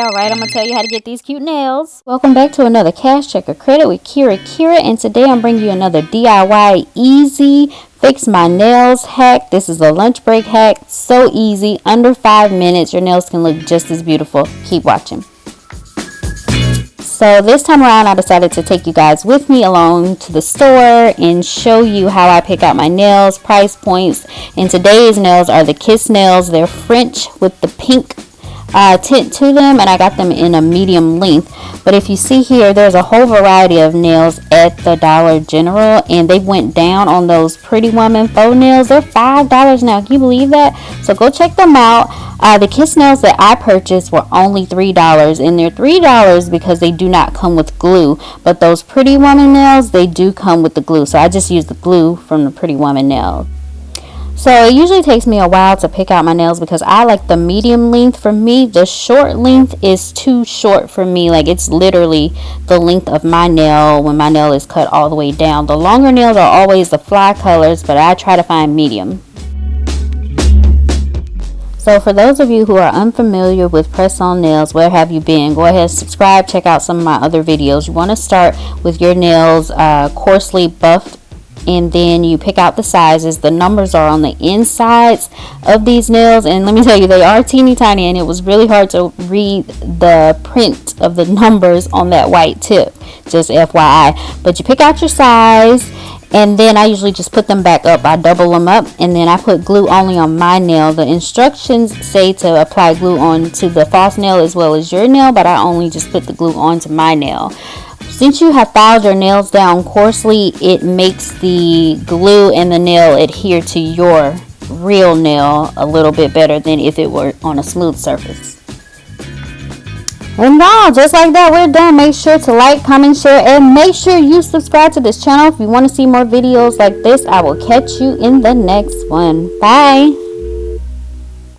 Alright, I'm going to tell you how to get these cute nails. Welcome back to another Cash Check or Credit with Kira, and today I'm bringing you another DIY easy fix my nails hack. This is a lunch break hack. So easy, under 5 minutes. Your nails can look just as beautiful. Keep watching. So this time around, I decided to take you guys with me along to the store and show you how I pick out my nails, price points. And today's nails are the Kiss nails. They're French with the pink tint to them, and I got them in a medium length. But if you see here, there's a whole variety of nails at the Dollar General, and they went down on those Pretty Woman faux nails. They're $5 now. Can you believe that? So go check them out. The Kiss nails that I purchased were only $3, and they're $3 because they do not come with glue. But those Pretty Woman nails, they do come with the glue. So I just use the glue from the Pretty Woman nails. So it usually takes me a while to pick out my nails because I like the medium length. For me, the short length is too short for me. Like, it's literally the length of my nail when my nail is cut all the way down. The longer nails are always the fly colors, but I try to find medium. So for those of you who are unfamiliar with press-on nails, where have you been? Go ahead, subscribe, check out some of my other videos. You want to start with your nails coarsely buffed, and then you pick out the sizes. The numbers are on the insides of these nails, and let me tell you, they are teeny tiny, and it was really hard to read the print of the numbers on that white tip, just FYI. But you pick out your size, and then I usually just put them back up. I double them up, and then I put glue only on my nail. The instructions say to apply glue onto the false nail as well as your nail, but I only just put the glue onto my nail. Since you have filed your nails down coarsely, it makes the glue and the nail adhere to your real nail a little bit better than if it were on a smooth surface. And now, just like that, we're done. Make sure to like, comment, share, and make sure you subscribe to this channel if you want to see more videos like this. I will catch you in the next one. Bye.